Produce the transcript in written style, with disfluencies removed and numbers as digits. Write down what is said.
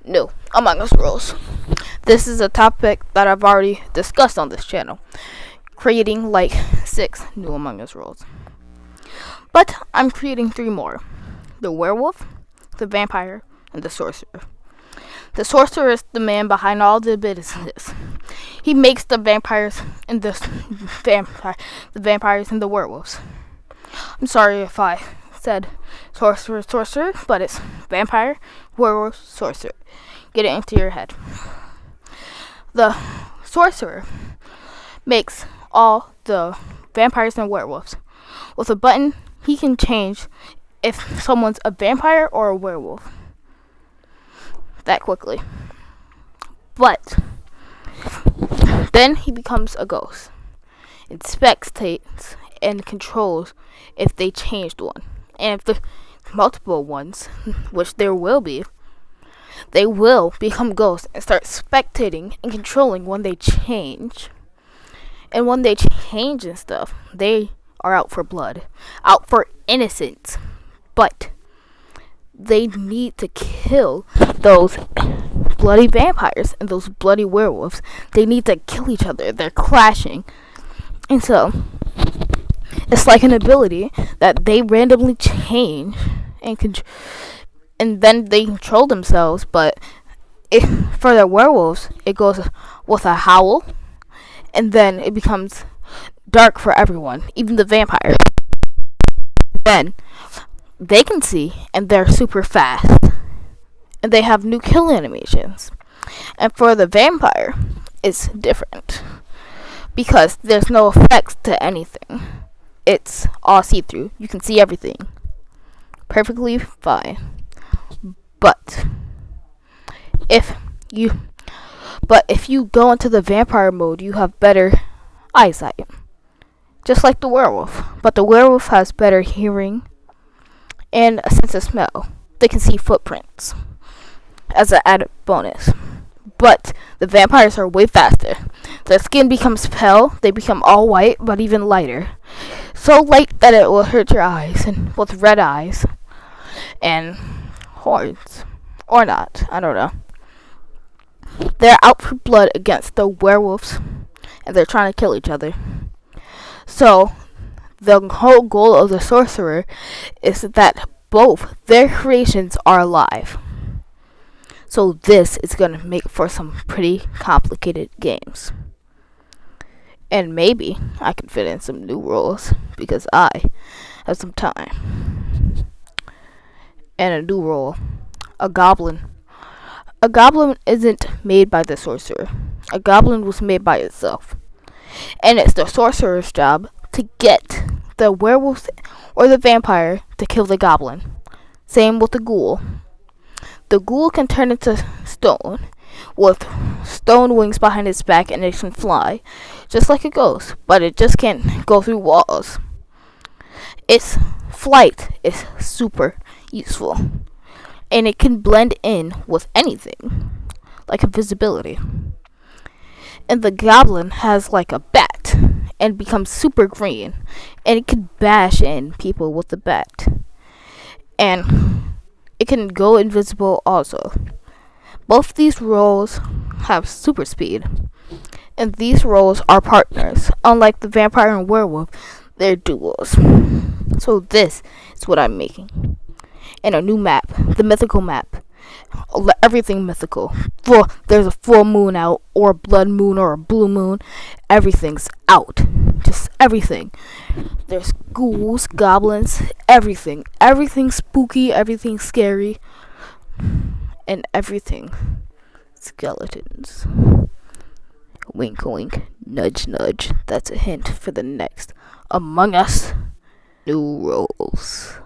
new Among Us rules. This is a topic that I've already discussed on this channel, creating like 6 new Among Us rules. But I'm creating 3 more: the werewolf, the vampire, and the sorcerer. The sorcerer is the man behind all the business. He makes the vampires and the vampires and the werewolves. I'm sorry if I said sorcerer, but it's vampire, werewolf, sorcerer. Get it into your head. The sorcerer makes all the vampires and werewolves. With a button, he can change if someone's a vampire or a werewolf that quickly. But then he becomes a ghost and spectates and controls if they changed one. And if the multiple ones, which there will be, they will become ghosts and start spectating and controlling when they change. And when they change and stuff, they are out for blood, out for innocence. But they need to kill those bloody vampires and those bloody werewolves. They need to kill each other. They're clashing. And so it's like an ability that they randomly change and then they control themselves. But for the werewolves, it goes with a howl, and then it becomes dark for everyone, even the vampires. Then they can see, and they're super fast, and they have new kill animations. And for the vampire, it's different because there's no effects to anything. It's all see-through. You can see everything perfectly fine. But if you go into the vampire mode, you have better eyesight, just like the werewolf. But the werewolf has better hearing and a sense of smell. They can see footprints as an added bonus. But the vampires are way faster. Their skin becomes pale. They become all white, but even lighter. So light that it will hurt your eyes, and with red eyes and horns. Or not. I don't know. They're out for blood against the werewolves, and they're trying to kill each other. So the whole goal of the sorcerer is that both their creations are alive. So this is going to make for some pretty complicated games. And maybe I can fit in some new rules because I have some time. And a new rule: a goblin. A goblin isn't made by the sorcerer. A goblin was made by itself. And it's the sorcerer's job to get the werewolf or the vampire to kill the goblin. Same with the ghoul. The ghoul can turn into stone with stone wings behind its back, and it can fly just like a ghost, but it just can't go through walls. Its flight is super useful, and it can blend in with anything, like invisibility. And the goblin has like a bat and becomes super green, and it can bash in people with the bat. And it can go invisible also. Both these roles have super speed, and these roles are partners. Unlike the vampire and werewolf, they're duos. So this is what I'm making. And a new map, the mythical map. Everything mythical. There's a full moon out, or a blood moon, or a blue moon. Everything's out. Just everything. There's ghouls, goblins, everything. Everything spooky, everything scary, and everything skeletons. Wink, wink, nudge, nudge. That's a hint for the next Among Us new rules.